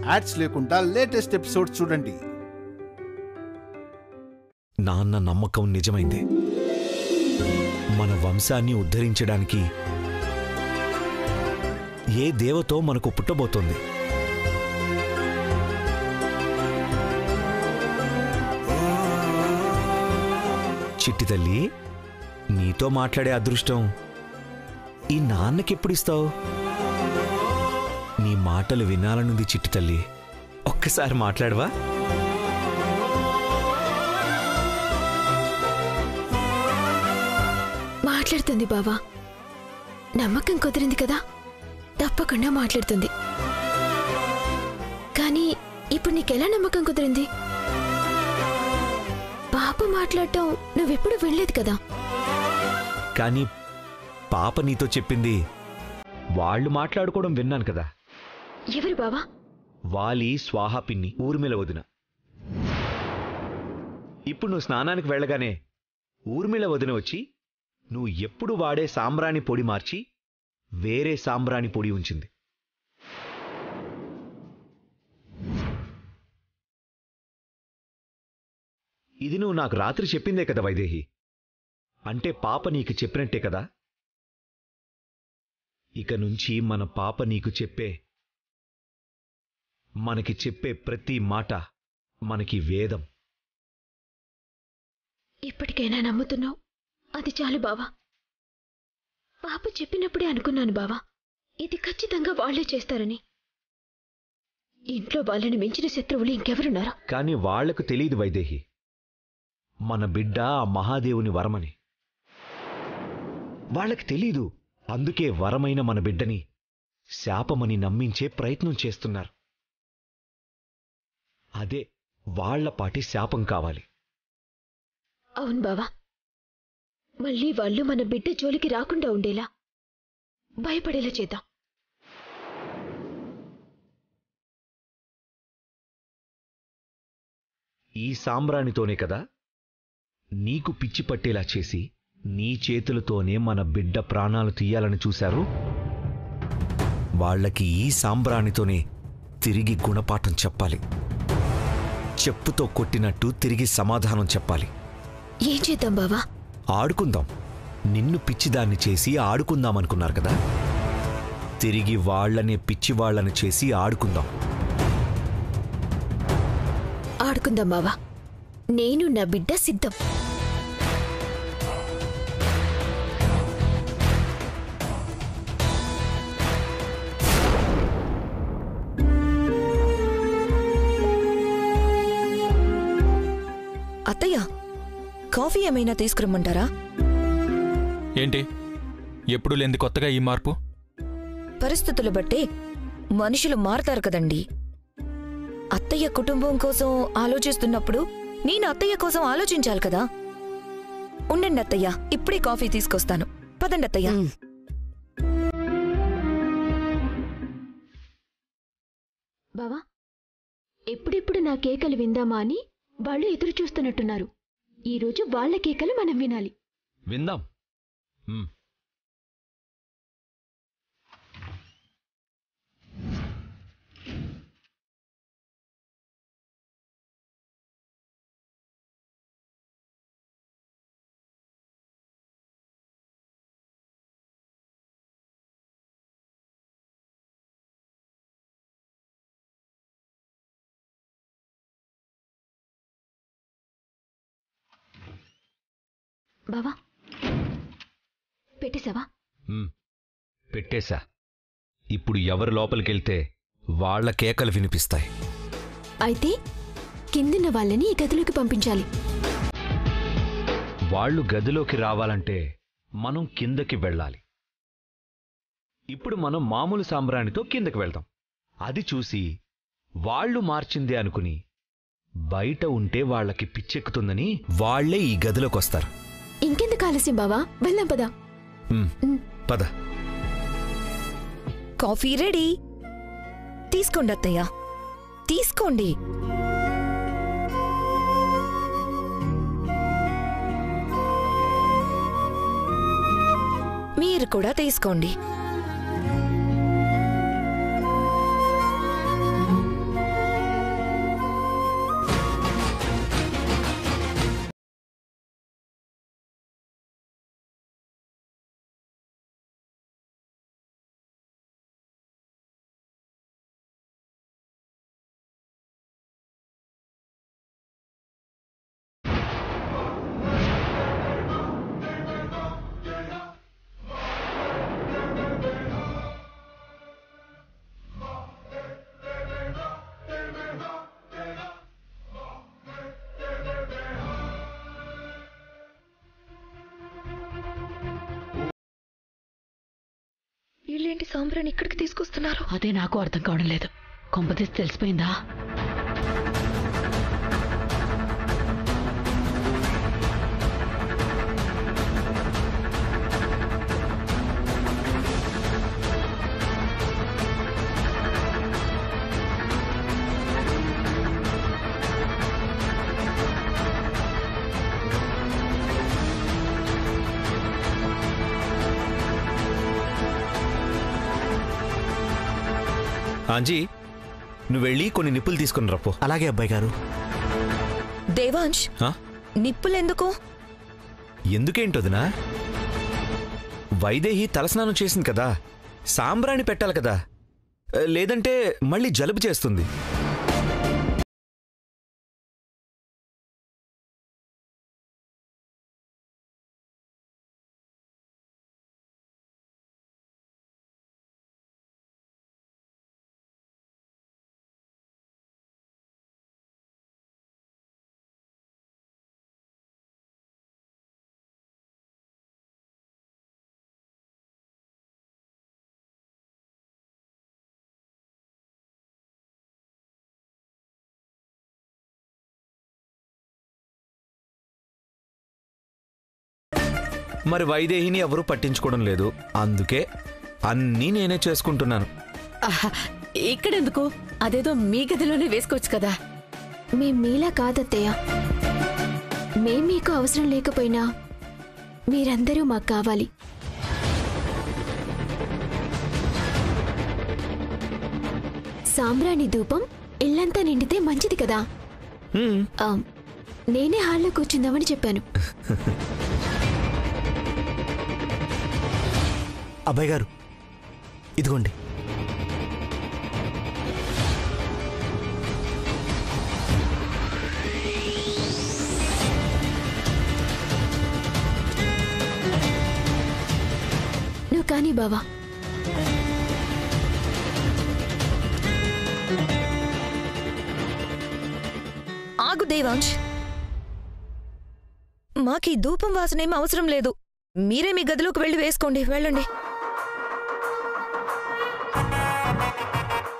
Ads లేకుండా latest episode చూడండి. నాన్న నమ్మకం నిజమైంది. మన వంశాన్ని ఉద్ధరించడానికి ఏ దేవతో మనకు పుట్టబోతోంది. చిట్టి తల్లి, నీతో మాట్లాడే అదృష్టం ఈ నాన్నకెప్పుడిస్తావు? నీ మాటలు వినాలనుంది చిట్టి తల్లి. ఒక్కసారి మాట్లాడవా? మాట్లాడుతుంది బావా. నమ్మకం కుదిరింది కదా, తప్పకుండా మాట్లాడుతుంది. కానీ ఇప్పుడు నీకెలా నమ్మకం కుదిరింది? పాప మాట్లాడటం నువ్వెప్పుడు వినలేదు కదా. కానీ పాప నీతో చెప్పింది వాళ్ళు మాట్లాడుకోవడం విన్నాను కదా. ఎవరు బావా? వాలి, స్వాహా పిన్ని, ఊర్మిళ వదిన. ఇప్పుడు నువ్వు స్నానానికి వెళ్ళగానే ఊర్మిళ వదిన వచ్చి నువ్వు ఎప్పుడు వాడే సాంబ్రాణి పొడి మార్చి వేరే సాంబ్రాణి పొడి ఉంచింది. ఇది నువ్వు నాకు రాత్రి చెప్పిందే కదా వైదేహి. అంటే పాప నీకు చెప్పినట్టే కదా. ఇక నుంచి మన పాప నీకు మనకి చెప్పే ప్రతి మాట మనకి వేదం. ఇప్పటికైనా నమ్ముతున్నావు, అది చాలు బావా. పాప చెప్పినప్పుడే అనుకున్నాను బావా, ఇది ఖచ్చితంగా వాళ్లే చేస్తారని. ఇంట్లో వాళ్ళని మించిన శత్రువులు ఇంకెవరున్నారా? కాని వాళ్లకు తెలియదు వైదేహి, మన బిడ్డ ఆ మహాదేవుని వరమని. వాళ్ళకి తెలీదు. అందుకే వరమైన మన బిడ్డని శాపమని నమ్మించే ప్రయత్నం చేస్తున్నారు. అదే వాళ్లపాటి శాపం కావాలి. అవును బావా, మళ్ళీ వాళ్ళు మన బిడ్డ జోలికి రాకుండా ఉండేలా భయపడేలా చేద్దాం. ఈ సాంబ్రాణితోనే కదా నీకు పిచ్చి పట్టేలా చేసి నీ చేతులతోనే మన బిడ్డ ప్రాణాలు తీయాలని చూశారు. వాళ్లకి ఈ సాంబ్రాణితోనే తిరిగి గుణపాఠం చెప్పాలి. చెప్పుతో కొట్టినట్టు తిరిగి సమాధానం చెప్పాలి. ఏం చేద్దాం బావా? ఆడుకుందాం. నిన్ను పిచ్చిదాన్ని చేసి ఆడుకుందామనుకున్నారు కదా, తిరిగి వాళ్లనే పిచ్చివాళ్లను చేసి ఆడుకుందాం. ఆడుకుందాం బావా. నేను నా బిడ్డ సిద్ధం. అత్తయ్య, కాఫీ ఏమైనా తీసుకురమ్మంటారా? ఏంటి ఎప్పుడు లేంది కొత్తగా ఈ మార్పు? పరిస్థితులు బట్టే మనుషులు మారతారు కదండి. అత్తయ్య కుటుంబం కోసం ఆలోచిస్తున్నప్పుడు నేను అత్తయ్య కోసం ఆలోచించాలి కదా. ఉండండి అత్తయ్య, ఇప్పుడే కాఫీ తీసుకొస్తాను. పదండి అత్తయ్య. బావా, ఎప్పుడెప్పుడు నా కేకలు విందామా అని వాళ్ళు ఎదురు చూస్తున్నట్టున్నారు. ఈరోజు వాళ్ల కేకలు మనం వినాలి. విందాం. బావా, పెట్టేశావా? పెట్టేశా. ఇప్పుడు ఎవరు లోపలికెళ్తే వాళ్ల కేకలు వినిపిస్తాయి. అయితే కిందున్న వాళ్ళని ఈ గదిలోకి పంపించాలి. వాళ్ళు గదిలోకి రావాలంటే మనం కిందకి వెళ్ళాలి. ఇప్పుడు మనం మామూలు సాంబ్రాణితో కిందకి వెళ్దాం. అది చూసి వాళ్ళు మార్చిందే అనుకుని బయట ఉంటే వాళ్లకి పిచ్చెక్కుతుందని వాళ్లే ఈ గదిలోకొస్తారు. ఇంకెందుకు ఆలస్యం బావా, వెళ్దాం పదా. పద. Coffee ready. తీసుకోండి అత్తయ్య, తీసుకోండి. మీరు కూడా తీసుకోండి. ఇప్పుడేంటి సాంబ్రాన్ని ఇక్కడికి తీసుకొస్తున్నారు? అదే నాకు అర్థం కావడం లేదు. కొంపతీసి తెలిసిపోయిందా? ఆంజీ, నువ్వు వెళ్ళి కొన్ని నిప్పులు తీసుకుని రాపో. అలాగే అబ్బాయి గారు. దేవాంశ్, నిప్పులెందుకు? ఎందుకేంటొదినా? వైదేహి తలస్నానం చేసింది కదా, సాంబ్రాణి పెట్టాలి కదా, లేదంటే మళ్ళీ జలుబు చేస్తుంది. మరి వైదేహిని ఎవరూ పట్టించుకోవడం లేదు, అందుకే అన్నీ నేనే చేసుకుంటున్నాను. ఇక్కడెందుకు? అదేదో మీ గదిలోనే వేసుకోవచ్చు కదా. మేం మీలా కాదత్తయ్య. మేం మీకు అవసరం లేకపోయినా మీరందరూ మాకు కావాలి. సాంబ్రాణి ధూపం ఇల్లంతా నిండితే మంచిది కదా. నేనే హాల్లో కూర్చుందామని చెప్పాను. అబ్బాయి గారు, ఇదిగోండి. నువ్వు కానీ బావా. ఆగు దేవాంశ్, మాకీ ధూపం వాసనేం అవసరం లేదు. మీరే మీ గదిలోకి వెళ్ళి వేసుకోండి. వెళ్ళండి.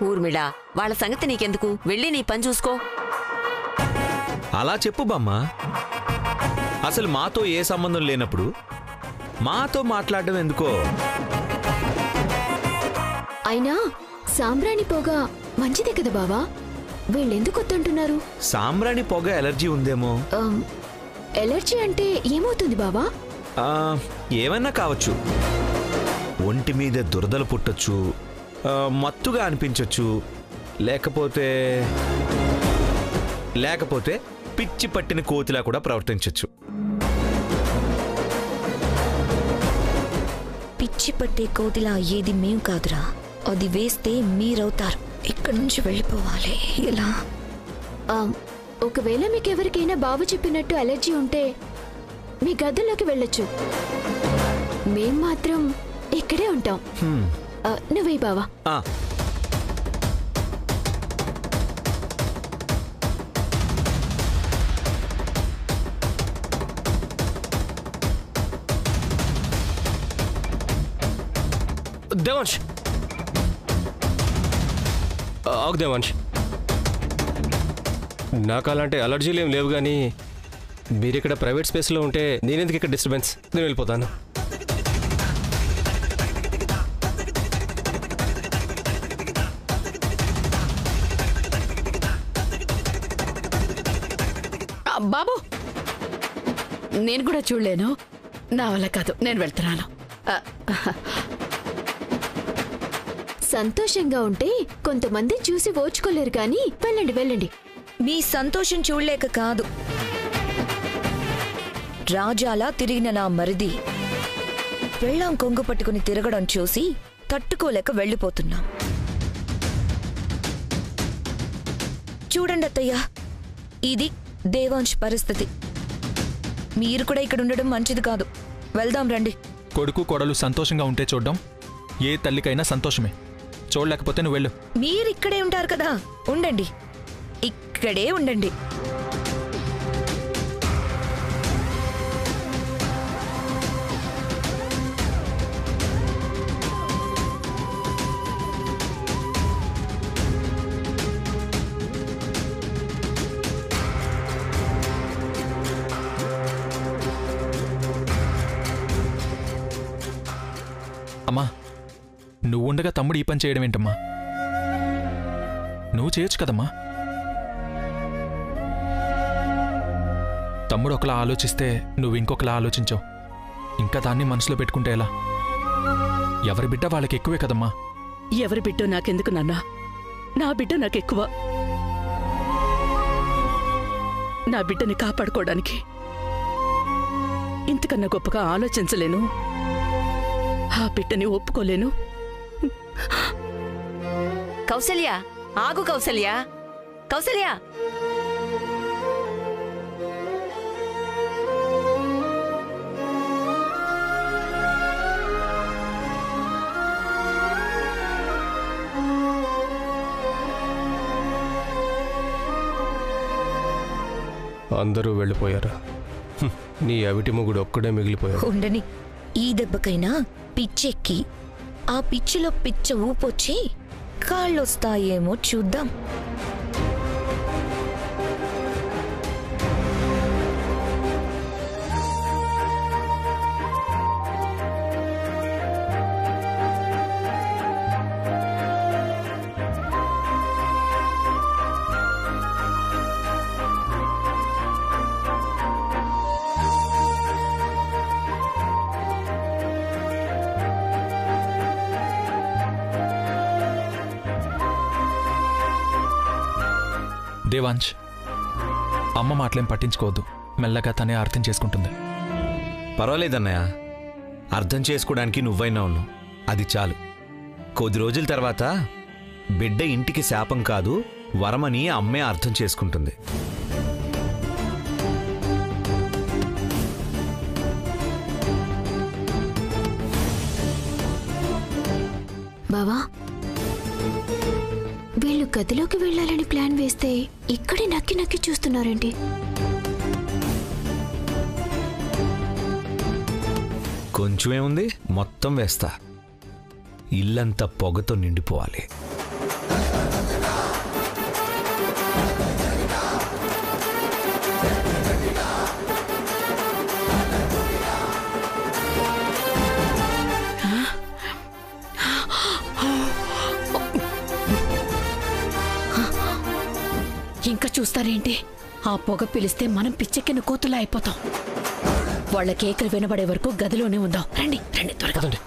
ఊర్మిళ, వాళ్ళ సంగతి నీకెందుకు? వెళ్ళి నీ పని చూసుకో. అలా చెప్పు బామ్మ. అసలు మాతో ఏ సంబంధం లేనప్పుడు మాతో మాట్లాడడం ఎందుకో? అయినా సాంబ్రాణి పొగ మంచిదే కదా బావా. వీళ్ళెందుకు వద్దంటున్నారు? సాంబ్రాణి పొగ ఎలర్జీ ఉందేమో. ఎలర్జీ అంటే ఏమవుతుంది బావా? ఏమన్నా కావచ్చు. ఒంటి మీద దురదలు పుట్టొచ్చు, మత్తుగా అనిపించొచ్చు, లేకపోతే పిచ్చి పట్టిన కోతిలా కూడా ప్రవర్తించొచ్చు. పిచ్చి పట్టే కోతిలా అయ్యేది మేం కాదురా. అది వేస్తే మీరవుతారు. ఇక్కడి నుంచి వెళ్ళిపోవాలి. ఎలా? ఒకవేళ మీకెవరికైనా బాబు చెప్పినట్టు అలర్జీ ఉంటే మీ గదుల్లోకి వెళ్ళొచ్చు. మేం మాత్రం ఇక్కడే ఉంటాం. నువ్వే బావా. దేవాంశ్, ఆగు దేవాంశ్. నాకు అలాంటి అలర్జీలు ఏం లేవు, కానీ మీరు ఇక్కడ ప్రైవేట్ స్పేస్లో ఉంటే నేనెందుకు ఇక్కడ డిస్టర్బెన్స్? నేను వెళ్ళిపోతాను. బాబు, నేను కూడా చూడలేను. నా వల్ల కాదు, నేను వెళ్తున్నాను. సంతోషంగా ఉంటే కొంతమంది చూసి ఓర్చుకోలేరు కానీ వెళ్ళండి వెళ్ళండి. మీ సంతోషం చూడలేక కాదు, రాజాలా తిరిగిన నా మరిది పెళ్ళాం కొంగు పట్టుకుని తిరగడం చూసి తట్టుకోలేక వెళ్ళిపోతున్నాం. చూడండి అత్తయ్య, ఇది దేవాంశ్ పరిస్థితి. మీరు కూడా ఇక్కడ ఉండడం మంచిది కాదు. వెళ్దాం రండి. కొడుకు కోడలు సంతోషంగా ఉంటే చూడడం ఏ తల్లికైనా సంతోషమే. చూడలేకపోతే నువ్వు వెళ్ళు. మీరిక్కడే ఉంటారు కదా, ఉండండి. ఇక్కడే ఉండండి. నువ్వుండగా తమ్ముడు ఈ పని చేయడం ఏంటమ్మా? నువ్వు చేయొచ్చు కదమ్మా. తమ్ముడు ఒకలా ఆలోచిస్తే నువ్వు ఇంకొకలా ఆలోచించావు. ఇంకా దాన్ని మనసులో పెట్టుకుంటే ఎలా? ఎవరి బిడ్డ వాళ్ళకి ఎక్కువే కదమ్మా. ఎవరి బిడ్డో నాకెందుకు నాన్నా? నా బిడ్డ నాకెక్కువ. నా బిడ్డని కాపాడుకోవడానికి ఇంతకన్నా గొప్పగా ఆలోచించలేను. ఆ బిడ్డని ఒప్పుకోలేను. కౌసల్య, ఆగు కౌసల్య. కౌసల్య, అందరూ వెళ్ళిపోయారా? నీ అవిటి మొగుడు ఒక్కడే మిగిలిపోయాడు. ఉండని. ఈ దెబ్బకైనా పిచ్చెక్కి ఆ పిచ్చిలో పిచ్చ ఊపొచ్చి కాళ్ళొస్తాయేమో చూద్దాం. దేవాంశ్, అమ్మ మాటలేం పట్టించుకోవద్దు. మెల్లగా తనే అర్థం చేసుకుంటుంది. పర్వాలేదన్నయ్య, అర్థం చేసుకోవడానికి నువ్వైనా ఉన్నావు, అది చాలు. కొద్ది రోజుల తర్వాత బిడ్డ ఇంటికి శాపం కాదు వరమని అమ్మే అర్థం చేసుకుంటుంది. బావా, వీళ్ళు గదిలోకి వెళ్ళాలని ప్లాన్ వేస్తే ఇక్కడే నక్కి నక్కి చూస్తున్నారేంటి? కొంచెమే ఉంది, మొత్తం వేస్తా. ఇల్లంతా పొగతో నిండిపోవాలి. ఇంకా చూస్తారేంటి? ఆ పొగ పిలిస్తే మనం పిచ్చెక్కిన కోతులా అయిపోతాం. వాళ్ళ కేకలు వినబడే వరకు గదిలోనే ఉందాం. రండి రండి, త్వరగా రండి.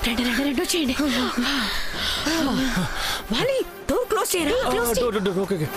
రండి రండి, రెండో చేయండి. వాలి, డోర్ క్లోజ్ చేయరా. ఓకే.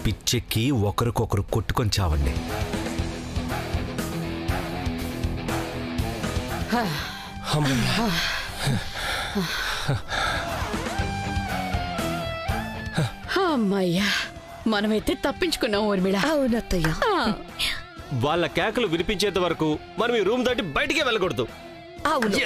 పిచ్చెక్కి ఒకరికొకరు కొట్టుకొని చావండి. అమ్మయ్యా, మనమైతే తప్పించుకున్నాం ఊర్మిళ. అవునత్తయ్య. వాళ్ళ కేకలు వినిపించేంత వరకు మనం ఈ రూమ్ దాటి బయటికే వెళ్ళకూడదు. అవును.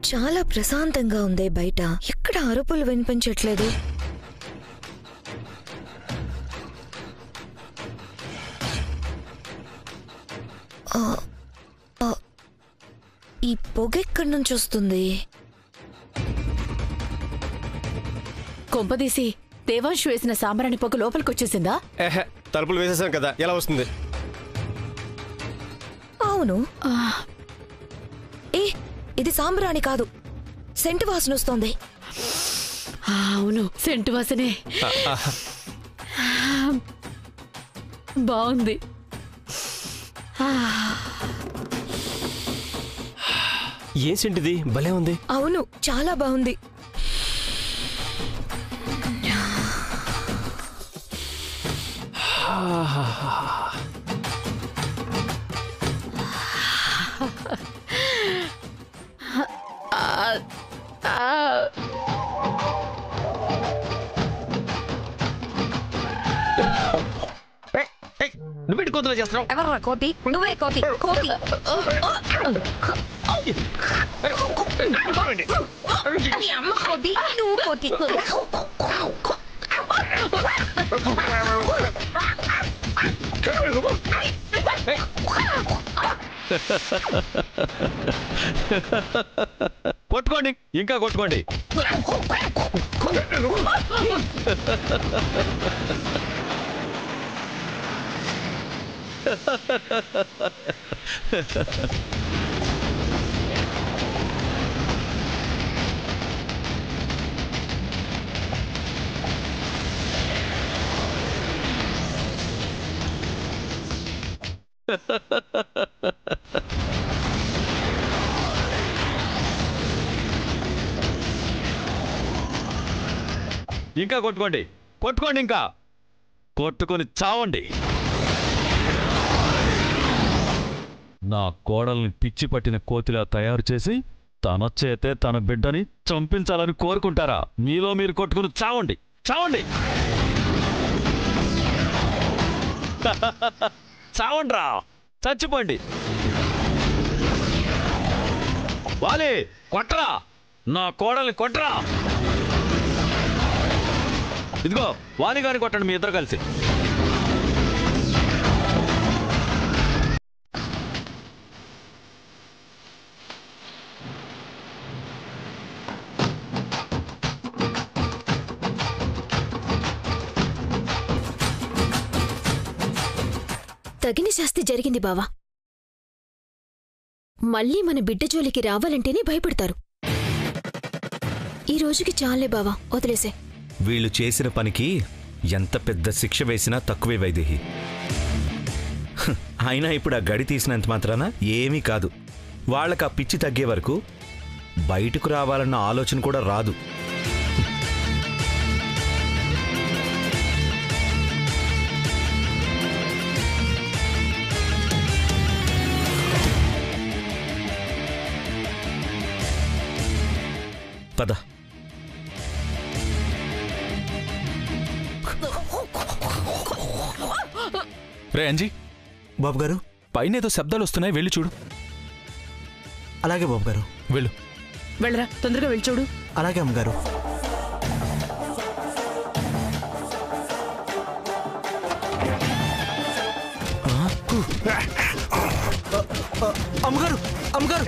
చాలా ప్రశాంతంగా ఉంది బయట. ఎక్కడ అరుపులు వినిపించట్లేదు. ఈ పొగెక్కడి నుంచి వస్తుంది? కొంపదీసి దేవాంశు వేసిన సాంబ్రాణి పొగ లోపలికి వచ్చేసిందా? తలుపులు వేసేసాం కదా, ఎలా వస్తుంది? అవును. ఏ, ఇది సాంబ్రాణి కాదు, సెంటు వాసన వస్తోంది. అవును, సెంటు వాసనే. బాగుంది. ఏం సెంటిది? భలే ఉంది. అవును, చాలా బాగుంది. నువ్వు కోతులు చేస్తున్నావు. ఎవర్రా కోతి? నువ్వే కోతి. కోతి అమ్మ కోతి, నువ్వు కోతి. కొట్టుకోండి, ఇంకా కొట్టుకోండి. ఇంకా కొట్టుకోండి, కొట్టుకోండి, ఇంకా కొట్టుకొని చావండి. నా కోడల్ని పిచ్చి పట్టిన కోతిలా తయారు చేసి తన చేతే తన బిడ్డని చంపించాలని కోరుకుంటారా? మీలో మీరు కొట్టుకుని చావండి, చావండి, చావండ్రా, చచ్చిపోండి. వాలి కొట్టరా, నా కోడల్ని కొట్టరా. ఇదిగో వాలి గారిని కొట్టండి మీ ఇద్దరు కలిసి. తగిన శాస్తి జరిగింది బావా. మళ్ళీ మన బిడ్డ జోలికి రావాలంటేనే భయపడతారు. ఈ రోజుకి చాలే బావా, వదిలేసే. వీళ్ళు చేసిన పనికి ఎంత పెద్ద శిక్ష వేసినా తక్కువే వైదేహి. అయినా ఇప్పుడు ఆ గడి తీసినంత మాత్రాన ఏమీ కాదు. వాళ్ళకి ఆ పిచ్చి తగ్గే వరకు బయటకు రావాలన్న ఆలోచన కూడా రాదు. పద. రే అంజీ, బాబు గారు పైన ఏదో శబ్దాలు వస్తున్నాయి, వెళ్ళి చూడు. అలాగే బాబు గారు. వెళ్ళు. వెళ్ళరా, తొందరగా వెళ్ళి చూడు. అలాగే అమ్మగారు. అమ్మగారు, అమ్మగారు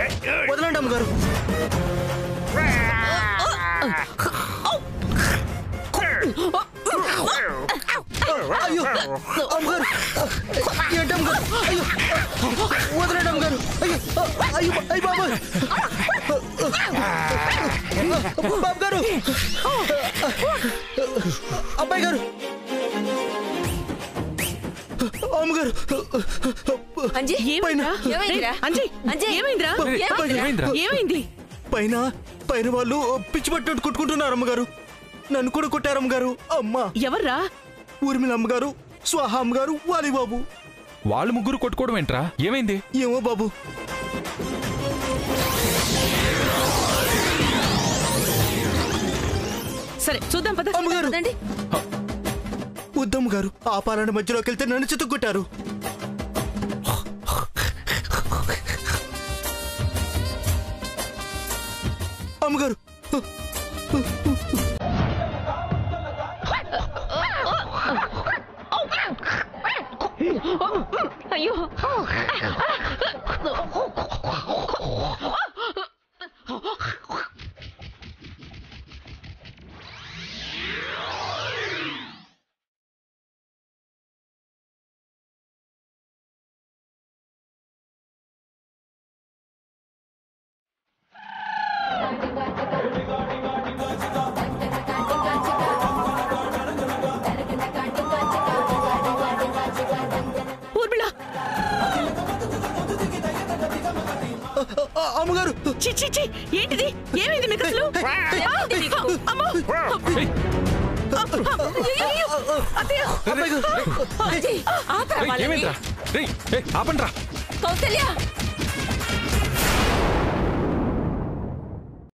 వదలండి అమ్మగారు. అయ్యో అమ్మగారు, ఏంటి అమ్మగారు? అయ్యో వదలండి అమ్మగారు. అయ్యో అయ్యో అయ్యి బాబు, బాబు గారు, అబ్బాయి గారు, అమ్మగారు. ఏమైంది? పైన పైన వాళ్ళు పిచ్చి పట్టినట్టు కొట్టుకుంటున్నారు అమ్మగారు. నన్ను కూడా కొట్టారు అమ్మగారు. అమ్మా ఎవర్రా? ఊర్మిళ అమ్మగారు, స్వాహ అమ్మగారు, వాలిబాబు. వాళ్ళు ముగ్గురు కొట్టుకోవడం ఏంట్రా? ఏమైంది? ఏమో బాబు. సరే చూద్దాం పద. అమ్మగారు, వద్దమ్మగారు, ఆ పాలన మధ్యలోకి వెళ్తే నన్ను చితుక్కొట్టారు. అమ్మగారు, అయ్యో అమ్మగారు, చిచి ఏంటిది? ఏమైంది మీకు అసలు? ఆపండ్రా.